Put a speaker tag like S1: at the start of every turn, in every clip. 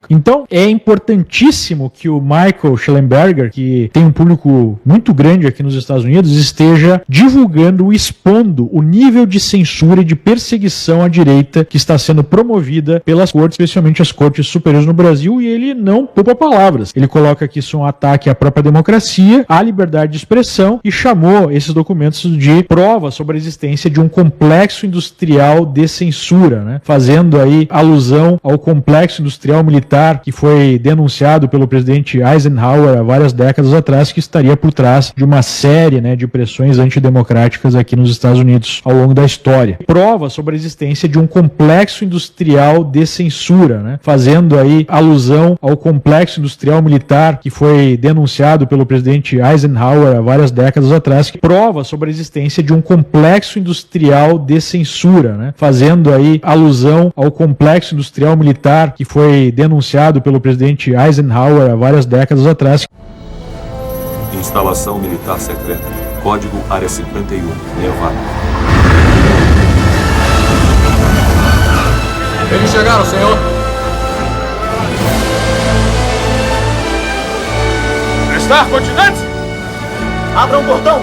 S1: Então, é importantíssimo que o Michael Schellenberger, que tem um público muito grande aqui nos Estados Unidos, esteja divulgando, expondo o nível de censura e de perseguição à direita que está sendo promovida pelas cortes, especialmente as cortes superiores no Brasil, e ele não poupa palavras. Ele coloca que isso é um ataque à própria democracia, à liberdade de expressão, e chamou esses documentos de prova sobre a existência de um complexo industrial de censura, né? Fazendo aí alusão ao complexo industrial militar que foi denunciado pelo presidente Eisenhower há várias décadas atrás, que estaria por trás de uma série, né, de pressões antidemocráticas aqui nos Estados Unidos ao longo da história. Prova sobre a existência de um complexo industrial de censura, né? Fazendo aí alusão ao complexo industrial militar que foi denunciado pelo presidente Eisenhower há várias décadas atrás, que prova sobre a existência de um complexo industrial de censura, né? Fazendo aí alusão ao complexo industrial militar que foi denunciado pelo presidente Eisenhower há várias décadas atrás.
S2: Instalação militar secreta. Código Área 51, Nevada.
S3: Eles chegaram, senhor.
S4: Prestar continuantes!
S3: Abra um portão.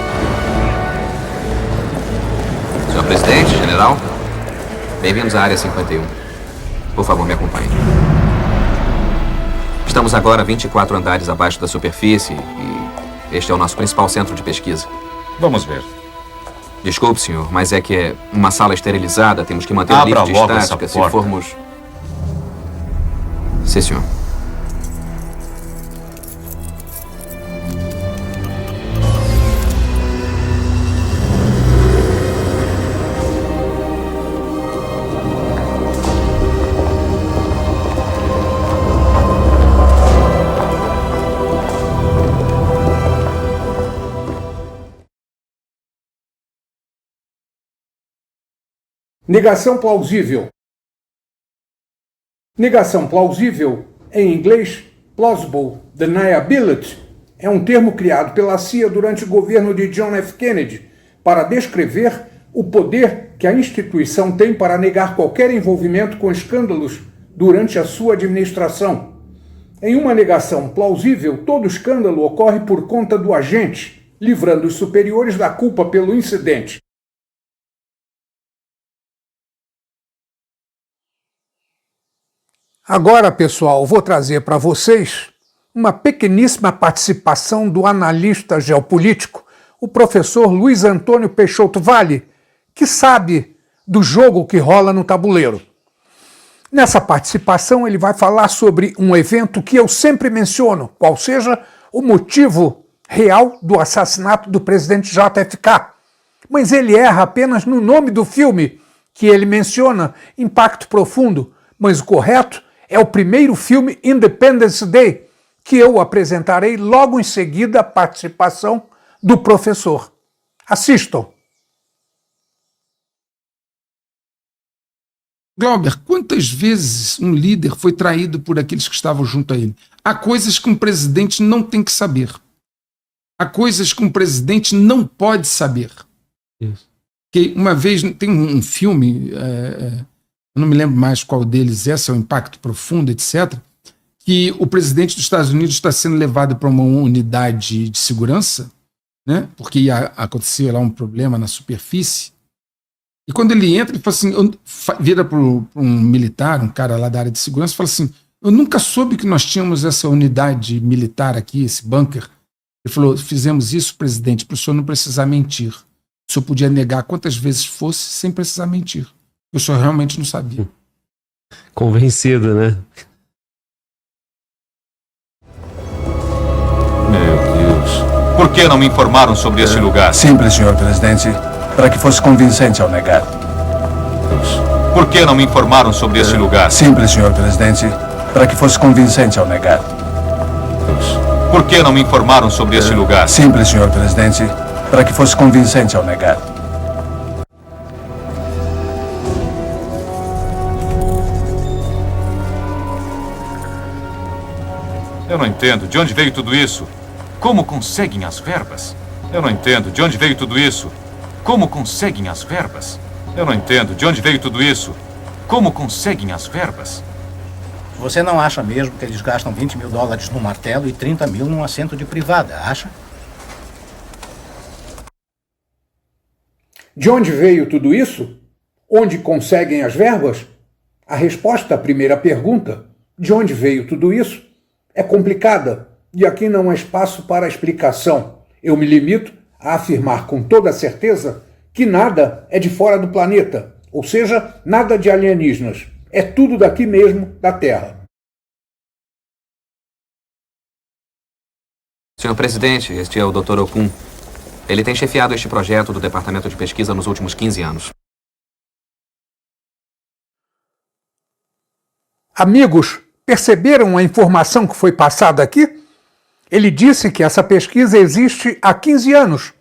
S5: Senhor presidente, general, bem-vindos à Área 51. Por favor, me acompanhe. Estamos agora 24 andares abaixo da superfície e este é o nosso principal centro de pesquisa.
S4: Vamos ver.
S5: Desculpe, senhor, mas é que é uma sala esterilizada. Temos que manter o nível de estática se formos... Sim, senhor.
S6: Negação plausível. Negação plausível, em inglês, plausible deniability, é um termo criado pela CIA durante o governo de John F. Kennedy para descrever o poder que a instituição tem para negar qualquer envolvimento com escândalos durante a sua administração. Em uma negação plausível, todo escândalo ocorre por conta do agente, livrando os superiores da culpa pelo incidente. Agora, pessoal, vou trazer para vocês uma pequeníssima participação do analista geopolítico, o professor Luiz Antônio Peixoto Vale, que sabe do jogo que rola no tabuleiro. Nessa participação ele vai falar sobre um evento que eu sempre menciono, qual seja o motivo real do assassinato do presidente JFK. Mas ele erra apenas no nome do filme que ele menciona, Impacto Profundo, mas o correto é o primeiro filme Independence Day, que eu apresentarei logo em seguida a participação do professor. Assistam.
S7: Glauber, quantas vezes um líder foi traído por aqueles que estavam junto a ele? Há coisas que um presidente não tem que saber. Há coisas que um presidente não pode saber.
S8: Isso.
S7: Que uma vez tem um filme, eu não me lembro mais qual deles é, se é o Impacto Profundo, etc., que o presidente dos Estados Unidos está sendo levado para uma unidade de segurança, né, porque ia acontecer lá um problema na superfície. E quando ele entra, ele fala assim, vira para um militar, um cara lá da área de segurança, e fala assim, eu nunca soube que nós tínhamos essa unidade militar aqui, esse bunker. Ele falou, fizemos isso, presidente, para o senhor não precisar mentir. O senhor podia negar quantas vezes fosse sem precisar mentir. O senhor realmente não sabia.
S8: Convencido, né?
S4: Meu Deus. Por que não me informaram sobre esse lugar?
S9: Simples, senhor presidente. Para que fosse convincente ao negar.
S4: Por que não me informaram sobre esse lugar?
S9: Simples, senhor presidente. Para que fosse convincente ao negar.
S4: Por que não me informaram sobre esse lugar?
S9: Simples, senhor presidente. Para que fosse convincente ao negar.
S4: Eu não entendo. De onde veio tudo isso? Como conseguem as verbas? Eu não entendo. De onde veio tudo isso? Como conseguem as verbas? Eu não entendo. De onde veio tudo isso? Como conseguem as verbas?
S10: Você não acha mesmo que eles gastam 20 mil dólares num martelo e 30 mil num assento de privada, acha?
S6: De onde veio tudo isso? Onde conseguem as verbas? A resposta à primeira pergunta, de onde veio tudo isso, é complicada e aqui não há espaço para explicação. Eu me limito a afirmar com toda certeza que nada é de fora do planeta, ou seja, nada de alienígenas. É tudo daqui mesmo, da Terra.
S5: Senhor presidente, este é o Dr. Okun. Ele tem chefiado este projeto do Departamento de Pesquisa nos últimos 15 anos.
S6: Amigos, perceberam a informação que foi passada aqui? Ele disse que essa pesquisa existe há 15 anos.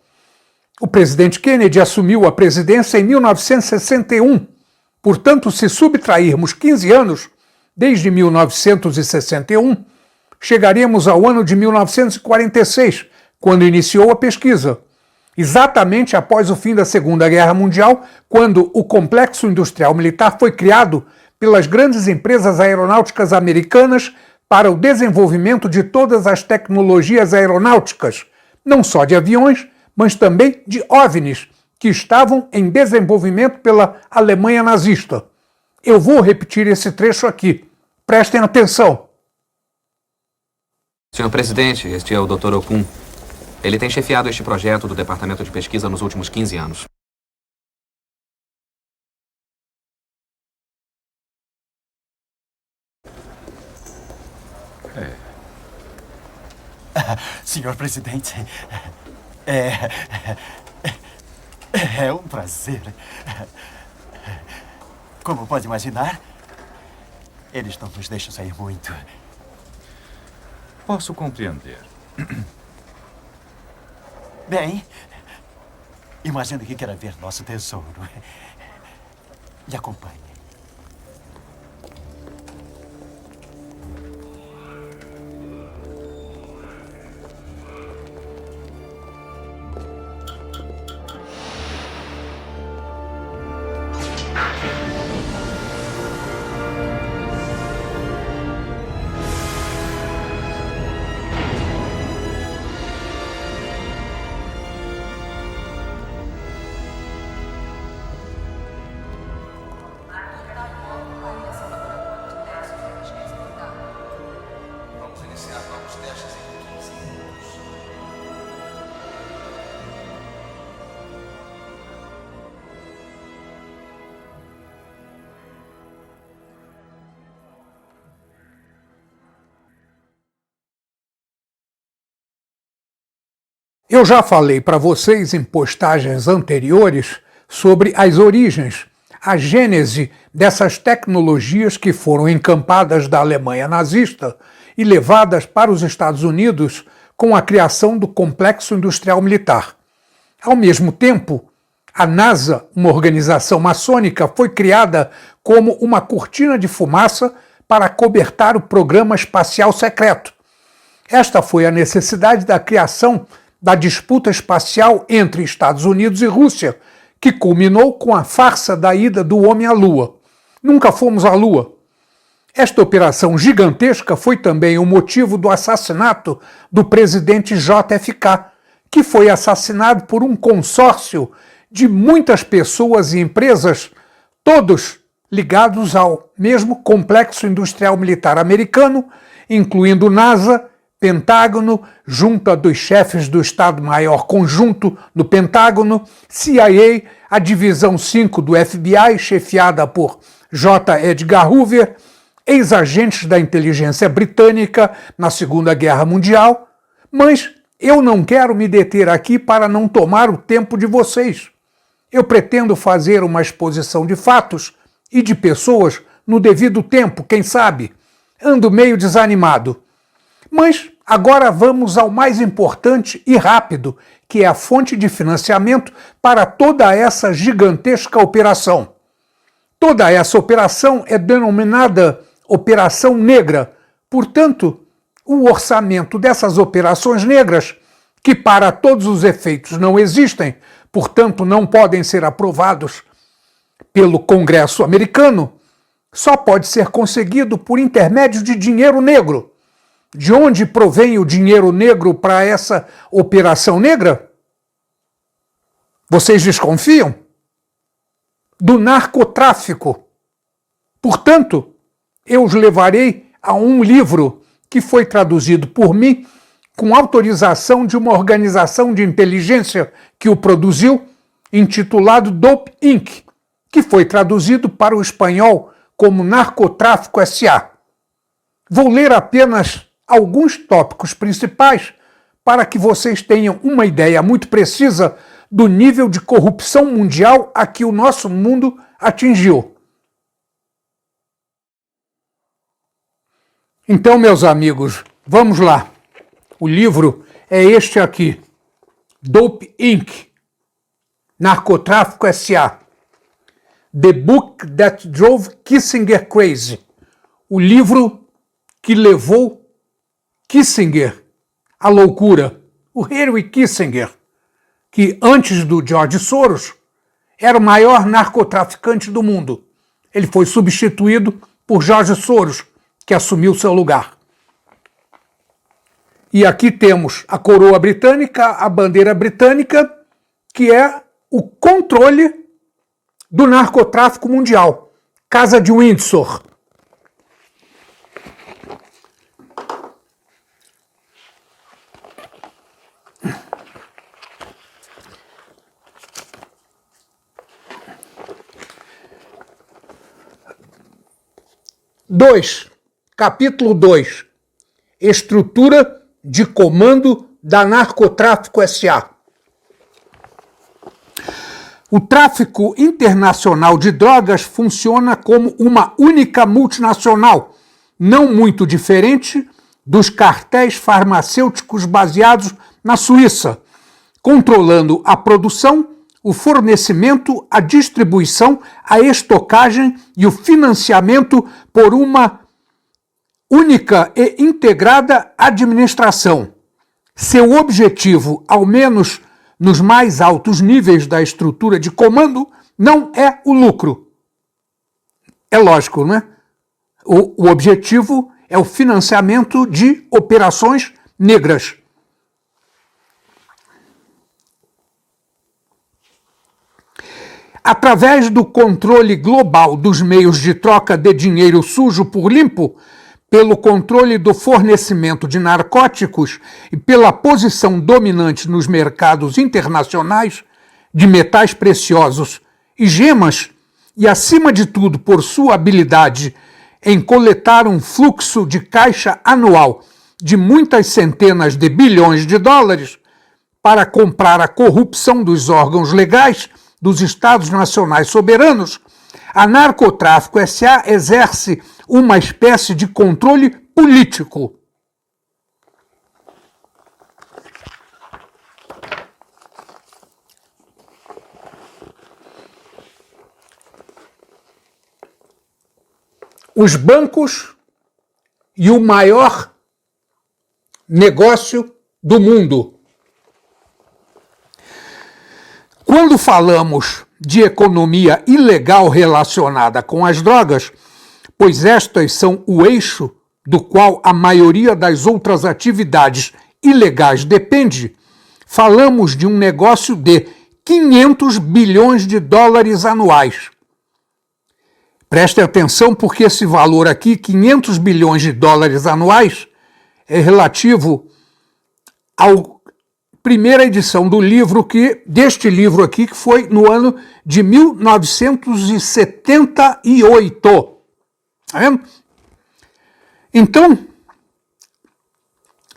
S6: O presidente Kennedy assumiu a presidência em 1961. Portanto, se subtrairmos 15 anos, desde 1961, chegaremos ao ano de 1946, quando iniciou a pesquisa. Exatamente após o fim da Segunda Guerra Mundial, quando o complexo industrial militar foi criado pelas grandes empresas aeronáuticas americanas para o desenvolvimento de todas as tecnologias aeronáuticas, não só de aviões, mas também de OVNIs, que estavam em desenvolvimento pela Alemanha nazista. Eu vou repetir esse trecho aqui. Prestem atenção.
S5: Senhor presidente, este é o Dr. Okun. Ele tem chefiado este projeto do Departamento de Pesquisa nos últimos 15 anos.
S11: Senhor presidente, é um prazer. Como pode imaginar, eles não nos deixam sair muito.
S4: Posso compreender.
S11: Bem, imagino que queira ver nosso tesouro. Me acompanhe.
S6: Eu já falei para vocês em postagens anteriores sobre as origens, a gênese dessas tecnologias que foram encampadas da Alemanha nazista e levadas para os Estados Unidos com a criação do Complexo Industrial Militar. Ao mesmo tempo, a NASA, uma organização maçônica, foi criada como uma cortina de fumaça para acobertar o programa espacial secreto. Esta foi a necessidade da criação da disputa espacial entre Estados Unidos e Rússia, que culminou com a farsa da ida do homem à Lua. Nunca fomos à Lua. Esta operação gigantesca foi também o motivo do assassinato do presidente JFK, que foi assassinado por um consórcio de muitas pessoas e empresas, todos ligados ao mesmo complexo industrial militar americano, incluindo NASA, Pentágono, junta dos chefes do Estado-Maior Conjunto do Pentágono, CIA, a Divisão 5 do FBI, chefiada por J. Edgar Hoover, ex-agentes da inteligência britânica na Segunda Guerra Mundial, mas eu não quero me deter aqui para não tomar o tempo de vocês. Eu pretendo fazer uma exposição de fatos e de pessoas no devido tempo, quem sabe? Ando meio desanimado. Mas agora vamos ao mais importante e rápido, que é a fonte de financiamento para toda essa gigantesca operação. Toda essa operação é denominada Operação Negra. Portanto, o orçamento dessas operações negras, que para todos os efeitos não existem, portanto não podem ser aprovados pelo Congresso americano, só pode ser conseguido por intermédio de dinheiro negro. De onde provém o dinheiro negro para essa operação negra? Vocês desconfiam? Do narcotráfico. Portanto, eu os levarei a um livro que foi traduzido por mim com autorização de uma organização de inteligência que o produziu, intitulado Dope Inc., que foi traduzido para o espanhol como Narcotráfico S.A. Vou ler apenas alguns tópicos principais para que vocês tenham uma ideia muito precisa do nível de corrupção mundial a que o nosso mundo atingiu. Então, meus amigos, vamos lá. O livro é este aqui, Dope Inc., Narcotráfico S.A. The Book That Drove Kissinger Crazy. O livro que levou Kissinger à loucura. O Henry Kissinger, que antes do George Soros era o maior narcotraficante do mundo. Ele foi substituído por George Soros, que assumiu seu lugar. E aqui temos a coroa britânica, a bandeira britânica, que é o controle do narcotráfico mundial. Casa de Windsor. Capítulo 2. Estrutura de comando da Narcotráfico S.A. O tráfico internacional de drogas funciona como uma única multinacional, não muito diferente dos cartéis farmacêuticos baseados na Suíça, controlando a produção, o fornecimento, a distribuição, a estocagem e o financiamento por uma única e integrada administração. Seu objetivo, ao menos nos mais altos níveis da estrutura de comando, não é o lucro. É lógico, não é? O objetivo é o financiamento de operações negras. Através do controle global dos meios de troca de dinheiro sujo por limpo, pelo controle do fornecimento de narcóticos e pela posição dominante nos mercados internacionais de metais preciosos e gemas, e acima de tudo por sua habilidade em coletar um fluxo de caixa anual de muitas centenas de bilhões de dólares para comprar a corrupção dos órgãos legais dos Estados Nacionais soberanos, a Narcotráfico S.A. exerce uma espécie de controle político. Os bancos e o maior negócio do mundo. Quando falamos de economia ilegal relacionada com as drogas, pois estas são o eixo do qual a maioria das outras atividades ilegais depende, falamos de um negócio de 500 bilhões de dólares anuais. Preste atenção porque esse valor aqui, 500 bilhões de dólares anuais, é relativo à primeira edição do livro deste livro aqui, que foi no ano de 1978. Tá vendo? Então,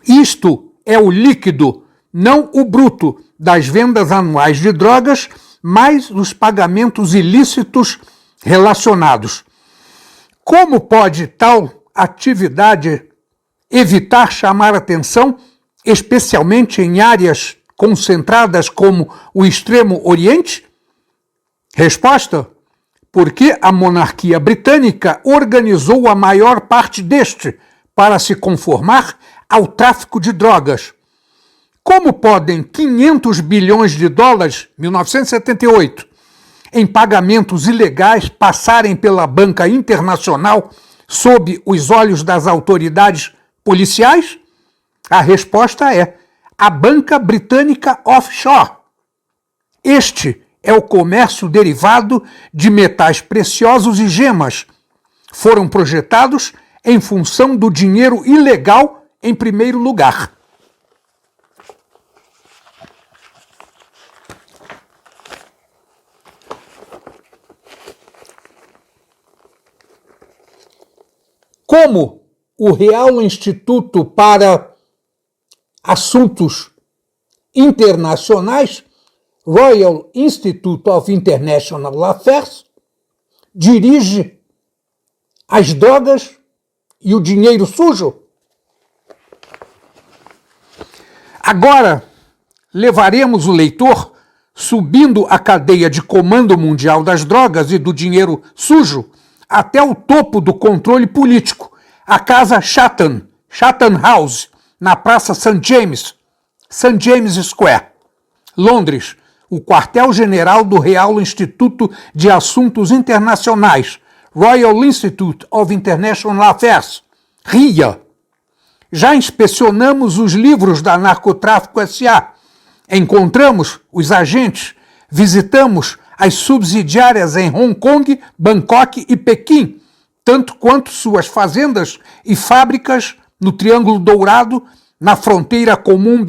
S6: isto é o líquido, não o bruto, das vendas anuais de drogas, mais os pagamentos ilícitos relacionados. Como pode tal atividade evitar chamar atenção, especialmente em áreas concentradas como o Extremo Oriente? Resposta: porque a monarquia britânica organizou a maior parte deste para se conformar ao tráfico de drogas. Como podem 500 bilhões de dólares, 1978, em pagamentos ilegais passarem pela banca internacional sob os olhos das autoridades policiais? A resposta é a banca britânica offshore. Este é o comércio derivado de metais preciosos e gemas. Foram projetados em função do dinheiro ilegal em primeiro lugar. Como o Real Instituto para Assuntos Internacionais, Royal Institute of International Affairs, dirige as drogas e o dinheiro sujo? Agora, levaremos o leitor subindo a cadeia de comando mundial das drogas e do dinheiro sujo até o topo do controle político, a Casa Chatham House, na Praça St. James Square, Londres, o quartel-general do Real Instituto de Assuntos Internacionais, Royal Institute of International Affairs, RIA. Já inspecionamos os livros da Narcotráfico S.A., encontramos os agentes, visitamos as subsidiárias em Hong Kong, Bangkok e Pequim, tanto quanto suas fazendas e fábricas no Triângulo Dourado, na fronteira comum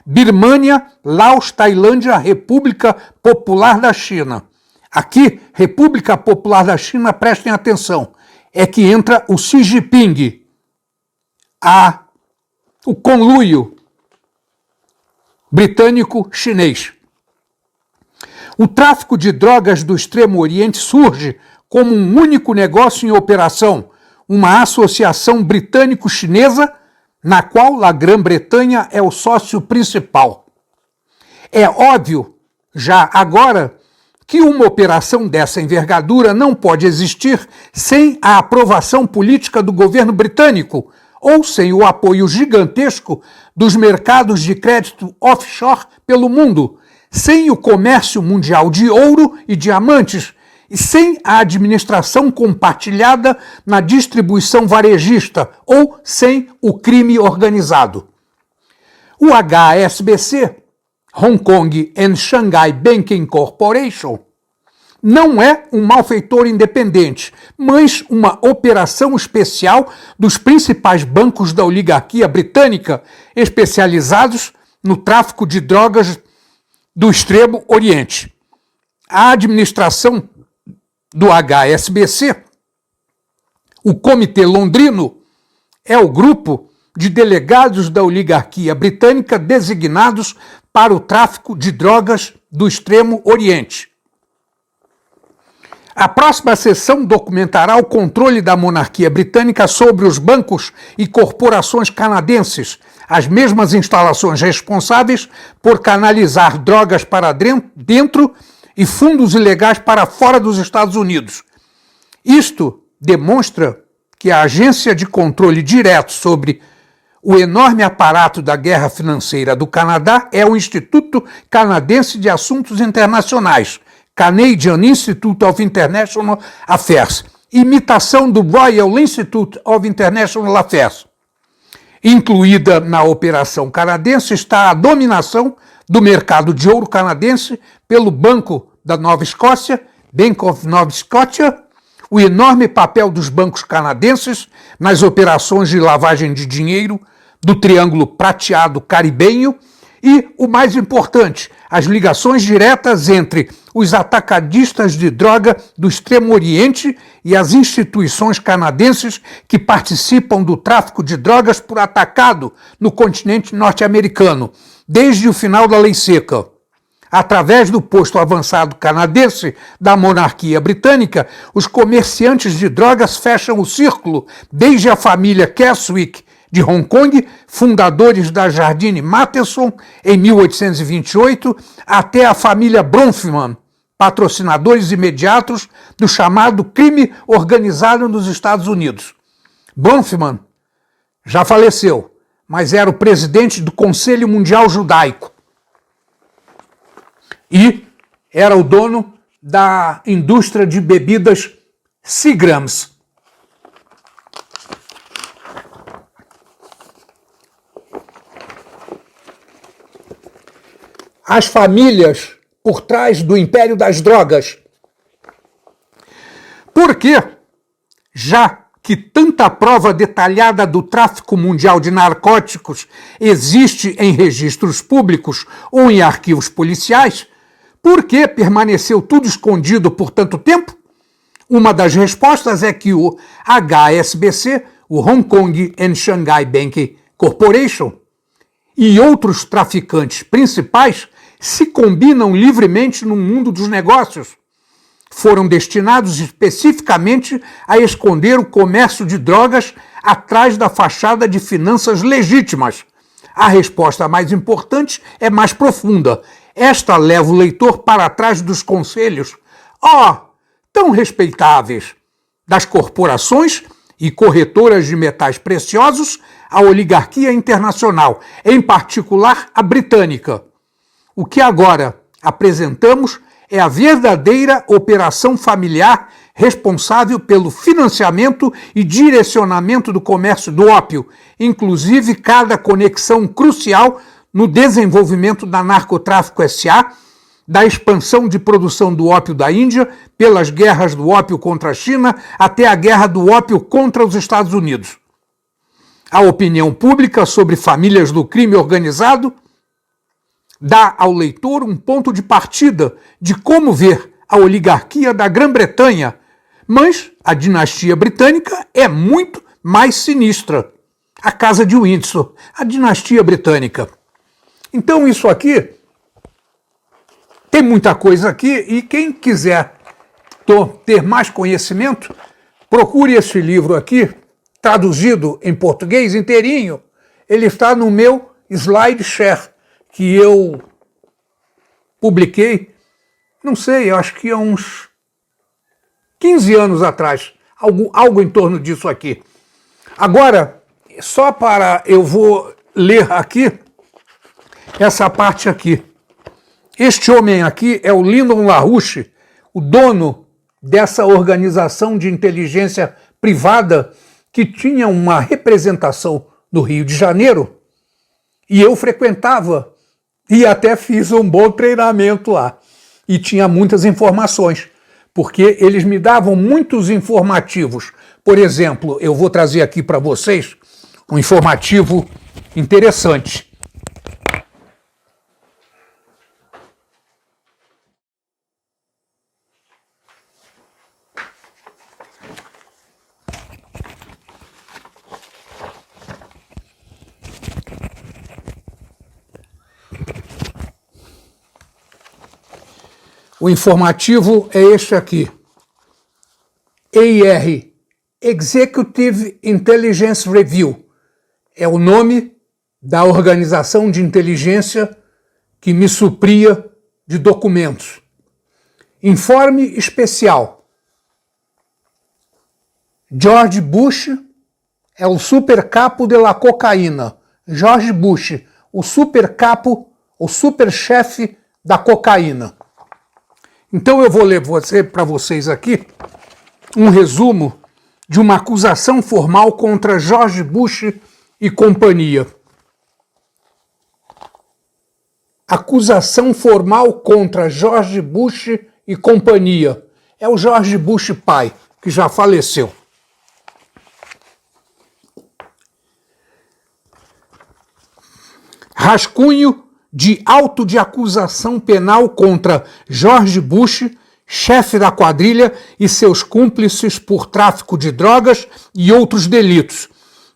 S6: Birmânia, Laos, Tailândia, República Popular da China. Aqui, República Popular da China, prestem atenção, é que entra o Xi Jinping, o conluio britânico-chinês. O tráfico de drogas do Extremo Oriente surge como um único negócio em operação, uma associação britânico-chinesa na qual a Grã-Bretanha é o sócio principal. É óbvio, já agora, que uma operação dessa envergadura não pode existir sem a aprovação política do governo britânico ou sem o apoio gigantesco dos mercados de crédito offshore pelo mundo, sem o comércio mundial de ouro e diamantes e sem a administração compartilhada na distribuição varejista ou sem o crime organizado. O HSBC, Hong Kong and Shanghai Banking Corporation, não é um malfeitor independente, mas uma operação especial dos principais bancos da oligarquia britânica especializados no tráfico de drogas do Extremo Oriente. A administração do HSBC, o Comitê Londrino, é o grupo de delegados da oligarquia britânica designados para o tráfico de drogas do Extremo Oriente. A próxima sessão documentará o controle da monarquia britânica sobre os bancos e corporações canadenses, as mesmas instalações responsáveis por canalizar drogas para dentro e fundos ilegais para fora dos Estados Unidos. Isto demonstra que a agência de controle direto sobre o enorme aparato da guerra financeira do Canadá é o Instituto Canadense de Assuntos Internacionais, Canadian Institute of International Affairs, imitação do Royal Institute of International Affairs. Incluída na operação canadense está a dominação do mercado de ouro canadense pelo Banco da Nova Escócia, Bank of Nova Scotia, o enorme papel dos bancos canadenses nas operações de lavagem de dinheiro do Triângulo Prateado Caribenho e, o mais importante, as ligações diretas entre os atacadistas de droga do Extremo Oriente e as instituições canadenses que participam do tráfico de drogas por atacado no continente norte-americano, desde o final da Lei Seca. Através do posto avançado canadense da monarquia britânica, os comerciantes de drogas fecham o círculo, desde a família Keswick de Hong Kong, fundadores da Jardine Matheson em 1828, até a família Bronfman, patrocinadores imediatos do chamado crime organizado nos Estados Unidos. Bronfman já faleceu, mas era o presidente do Conselho Mundial Judaico e era o dono da indústria de bebidas Seagram's. As famílias por trás do império das drogas. Por quê? Já que tanta prova detalhada do tráfico mundial de narcóticos existe em registros públicos ou em arquivos policiais, por que permaneceu tudo escondido por tanto tempo? Uma das respostas é que o HSBC, o Hong Kong and Shanghai Bank Corporation, e outros traficantes principais se combinam livremente no mundo dos negócios. Foram destinados especificamente a esconder o comércio de drogas atrás da fachada de finanças legítimas. A resposta mais importante é mais profunda. Esta leva o leitor para trás dos conselhos, tão respeitáveis, das corporações e corretoras de metais preciosos à oligarquia internacional, em particular a britânica. O que agora apresentamos é a verdadeira operação familiar responsável pelo financiamento e direcionamento do comércio do ópio, inclusive cada conexão crucial no desenvolvimento da Narcotráfico S.A., da expansão de produção do ópio da Índia, pelas guerras do ópio contra a China, até a guerra do ópio contra os Estados Unidos. A opinião pública sobre famílias do crime organizado dá ao leitor um ponto de partida de como ver a oligarquia da Grã-Bretanha, mas a dinastia britânica é muito mais sinistra. A Casa de Windsor, a dinastia britânica. Então isso aqui, tem muita coisa aqui, e quem quiser ter mais conhecimento, procure esse livro aqui, traduzido em português inteirinho. Ele está no meu SlideShare, que eu publiquei, não sei, acho que há uns 15 anos atrás, algo em torno disso aqui. Agora, eu vou ler aqui essa parte aqui. Este homem aqui é o Lyndon LaRouche, o dono dessa organização de inteligência privada que tinha uma representação no Rio de Janeiro, e eu frequentava e até fiz um bom treinamento lá. E tinha muitas informações, porque eles me davam muitos informativos. Por exemplo, eu vou trazer aqui para vocês um informativo interessante. O informativo é este aqui. EIR, Executive Intelligence Review, é o nome da organização de inteligência que me supria de documentos. Informe especial. George Bush é o supercapo de la cocaína. George Bush, o supercapo, o superchefe da cocaína. Então eu vou ler para vocês aqui um resumo de uma acusação formal contra George Bush e companhia. Acusação formal contra George Bush e companhia. É o George Bush pai, que já faleceu. Rascunho de auto de acusação penal contra George Bush, chefe da quadrilha, e seus cúmplices por tráfico de drogas e outros delitos.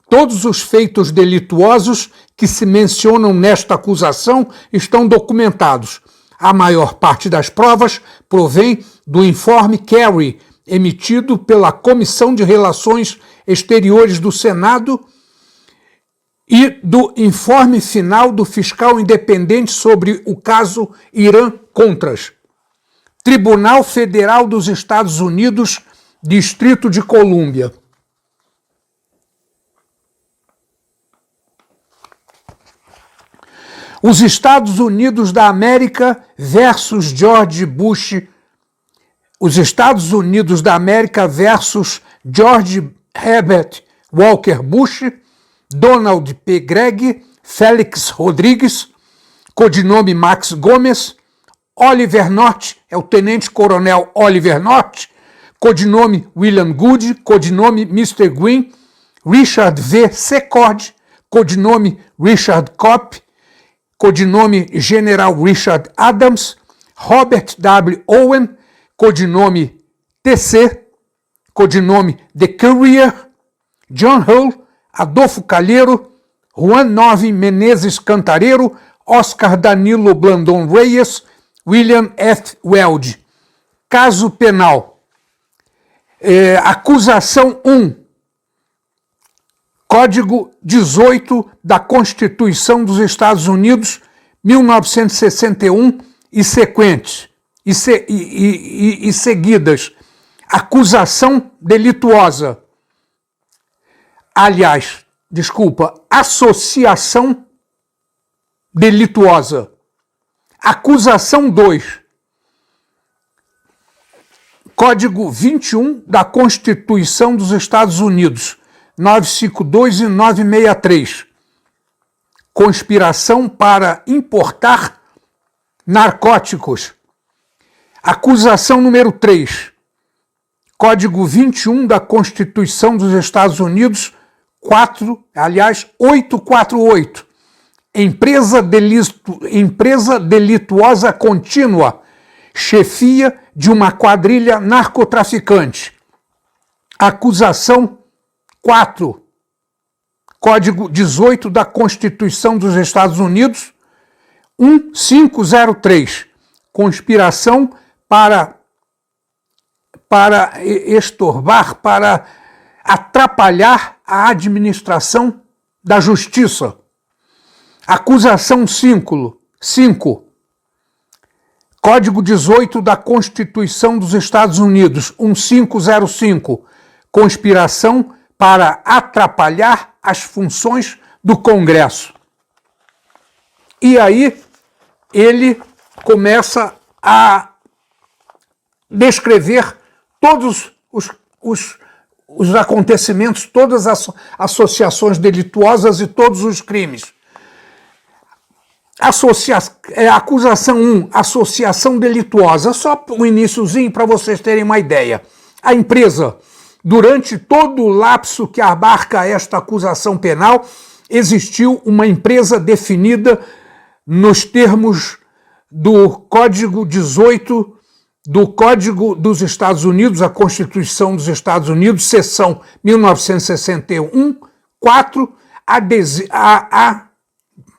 S6: Todos os feitos delituosos que se mencionam nesta acusação estão documentados. A maior parte das provas provém do informe Kerry, emitido pela Comissão de Relações Exteriores do Senado, e do informe final do fiscal independente sobre o caso Irã-Contras. Tribunal Federal dos Estados Unidos, Distrito de Colômbia. Os Estados Unidos da América versus George Bush Os Estados Unidos da América versus George Herbert Walker Bush, Donald P. Gregg, Félix Rodrigues, codinome Max Gomes, Oliver North, é o tenente-coronel Oliver North, codinome William Good, codinome Mr. Green, Richard V. Secord, codinome Richard Kopp, codinome General Richard Adams, Robert W. Owen, codinome TC, codinome The Courier, John Hull, Adolfo Calheiro, Juan Nove Menezes Cantareiro, Oscar Danilo Blandon Reyes, William F. Weld. Caso penal. Acusação 1. Código 18 da Constituição dos Estados Unidos, 1961 e sequentes, e seguidas. Acusação delituosa. Aliás, associação delituosa. Acusação 2. Código 21 da Constituição dos Estados Unidos, 952 e 963. Conspiração para importar narcóticos. Acusação número 3. Código 21 da Constituição dos Estados Unidos, 848. Empresa delituosa contínua. Chefia de uma quadrilha narcotraficante. Acusação 4. Código 18 da Constituição dos Estados Unidos, 1503. Conspiração para estorvar, para atrapalhar a administração da justiça. Acusação 5. Código 18 da Constituição dos Estados Unidos, 1505. Conspiração para atrapalhar as funções do Congresso. E aí ele começa a descrever todos os acontecimentos, todas as associações delituosas e todos os crimes. Acusação 1, associação delituosa. Só um iniciozinho para vocês terem uma ideia. A empresa, durante todo o lapso que abarca esta acusação penal, existiu uma empresa definida nos termos do Código 18 do Código dos Estados Unidos, a Constituição dos Estados Unidos, seção 1961, 4,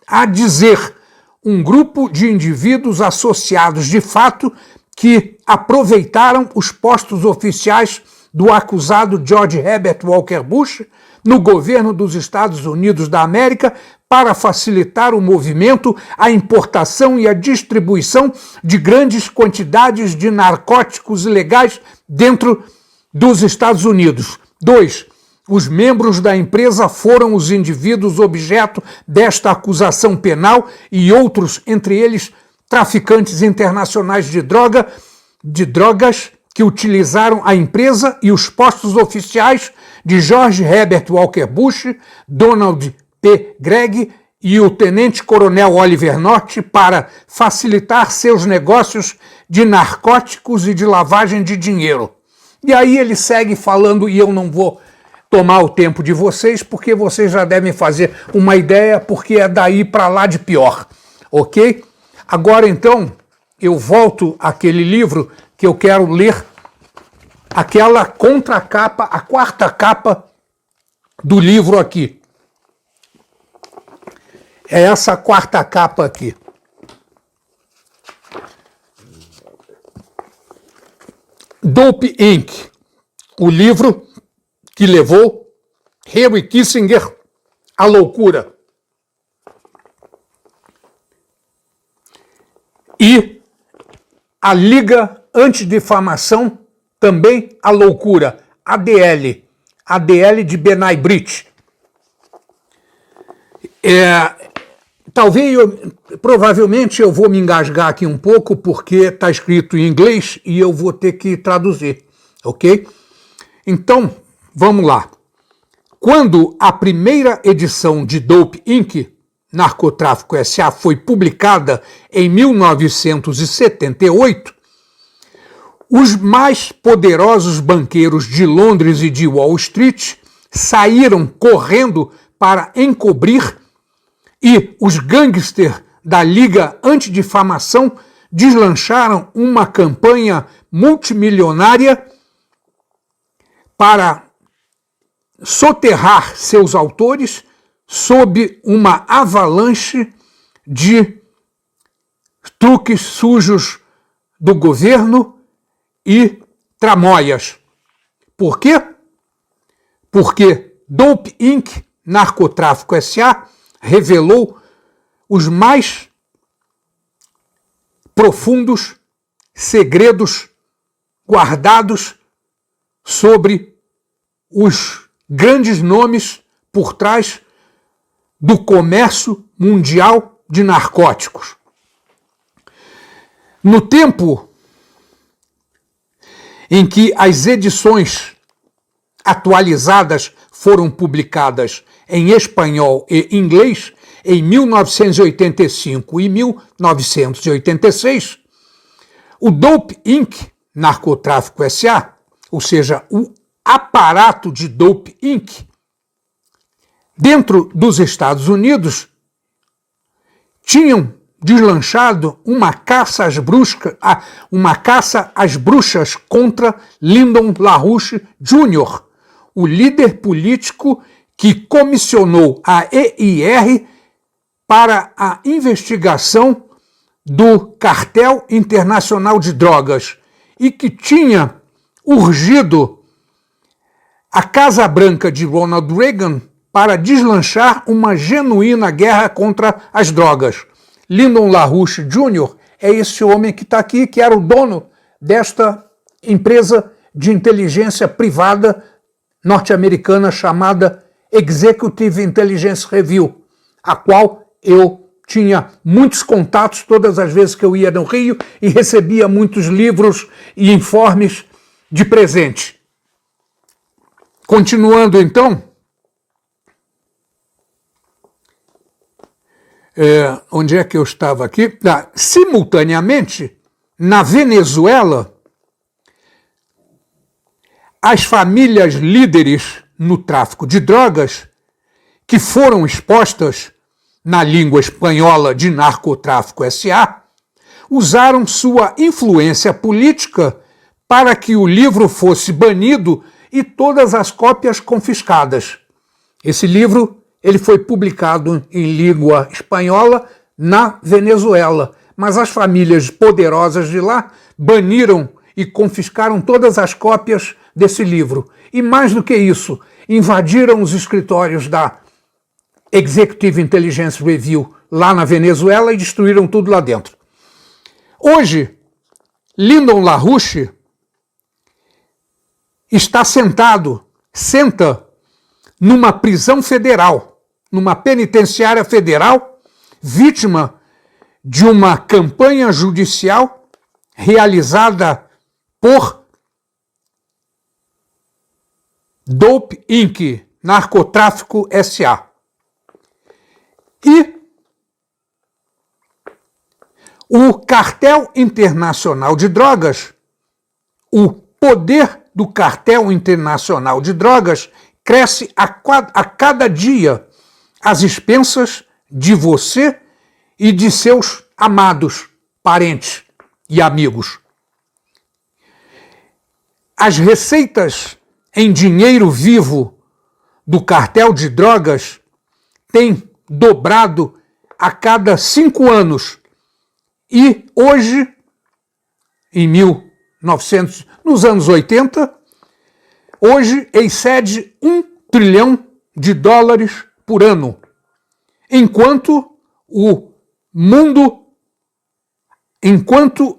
S6: a dizer um grupo de indivíduos associados de fato que aproveitaram os postos oficiais do acusado George Herbert Walker Bush no governo dos Estados Unidos da América para facilitar o movimento, a importação e a distribuição de grandes quantidades de narcóticos ilegais dentro dos Estados Unidos. 2. Os membros da empresa foram os indivíduos objeto desta acusação penal e outros, entre eles traficantes internacionais de drogas que utilizaram a empresa e os postos oficiais de George Herbert Walker Bush, Donald P. Gregg e o tenente-coronel Oliver North para facilitar seus negócios de narcóticos e de lavagem de dinheiro. E aí ele segue falando, e eu não vou tomar o tempo de vocês, porque vocês já devem fazer uma ideia, porque é daí para lá de pior, ok? Agora então, eu volto àquele livro que eu quero ler, aquela contracapa, a quarta capa do livro aqui. É essa quarta capa aqui. Dope Inc., o livro que levou Henry Kissinger à loucura. E a Liga Antidifamação também à loucura, ADL de Benay Brit. provavelmente eu vou me engasgar aqui um pouco porque está escrito em inglês e eu vou ter que traduzir, ok? Então, vamos lá. Quando a primeira edição de Dope Inc., Narcotráfico S.A., foi publicada em 1978, os mais poderosos banqueiros de Londres e de Wall Street saíram correndo para encobrir e os gangsters da Liga Antidifamação deslancharam uma campanha multimilionária para soterrar seus autores sob uma avalanche de truques sujos do governo e tramóias. Por quê? Porque Dope Inc., Narcotráfico S.A., revelou os mais profundos segredos guardados sobre os grandes nomes por trás do comércio mundial de narcóticos. No tempo em que as edições atualizadas foram publicadas em espanhol e inglês, em 1985 e 1986, o Dope Inc., Narcotráfico S.A., ou seja, o aparato de Dope Inc., dentro dos Estados Unidos, tinham deslanchado uma caça às bruxas contra Lyndon LaRouche Jr., o líder político que comissionou a EIR para a investigação do Cartel Internacional de Drogas e que tinha urgido a Casa Branca de Ronald Reagan para deslanchar uma genuína guerra contra as drogas. Lyndon LaRouche Jr. é esse homem que está aqui, que era o dono desta empresa de inteligência privada norte-americana chamada Executive Intelligence Review, a qual eu tinha muitos contatos todas as vezes que eu ia no Rio e recebia muitos livros e informes de presente. Continuando então, onde é que eu estava aqui? Simultaneamente, na Venezuela, as famílias líderes no tráfico de drogas, que foram expostas na língua espanhola de Narcotráfico S.A., usaram sua influência política para que o livro fosse banido e todas as cópias confiscadas. Esse livro ele foi publicado em língua espanhola na Venezuela, mas as famílias poderosas de lá baniram e confiscaram todas as cópias desse livro. E mais do que isso, invadiram os escritórios da Executive Intelligence Review lá na Venezuela e destruíram tudo lá dentro. Hoje, Lyndon LaRouche senta numa prisão federal, numa penitenciária federal, vítima de uma campanha judicial realizada por Dope Inc., Narcotráfico S.A. E o Cartel Internacional de Drogas, o poder do Cartel Internacional de Drogas cresce a cada dia às expensas de você e de seus amados parentes e amigos. As receitas em dinheiro vivo do cartel de drogas têm dobrado a cada 5 anos e hoje, nos anos 80, hoje excede $1 trilhão por ano, enquanto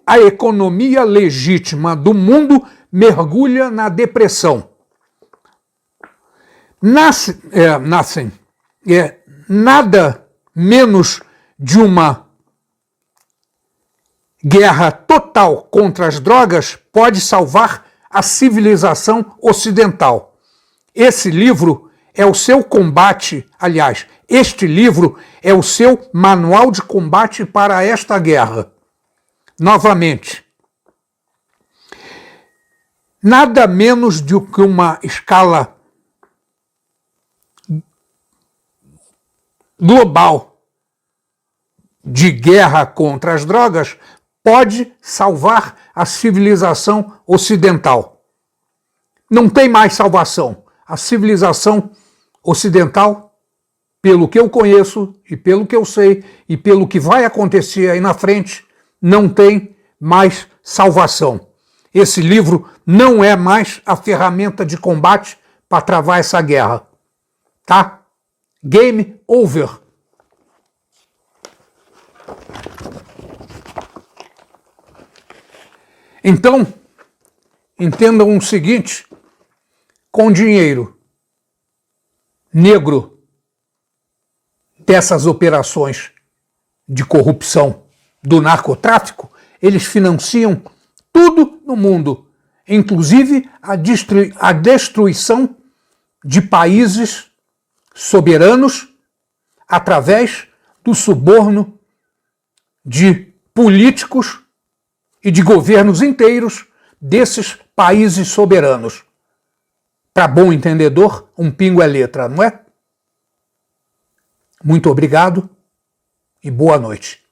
S6: a economia legítima do mundo mergulha na depressão. Nascem nada menos de uma guerra total contra as drogas pode salvar a civilização ocidental. Esse livro é o seu combate, aliás, este livro é o seu manual de combate para esta guerra. Novamente, nada menos do que uma escala global de guerra contra as drogas pode salvar a civilização ocidental. Não tem mais salvação. A civilização ocidental, pelo que eu conheço e pelo que eu sei e pelo que vai acontecer aí na frente, não tem mais salvação. Esse livro não é mais a ferramenta de combate para travar essa guerra. Tá? Game over. Então, entendam o seguinte, com dinheiro negro dessas operações de corrupção do narcotráfico, eles financiam tudo no mundo, inclusive a destruição de países soberanos através do suborno de políticos e de governos inteiros desses países soberanos. Para bom entendedor, um pingo é letra, não é? Muito obrigado e boa noite.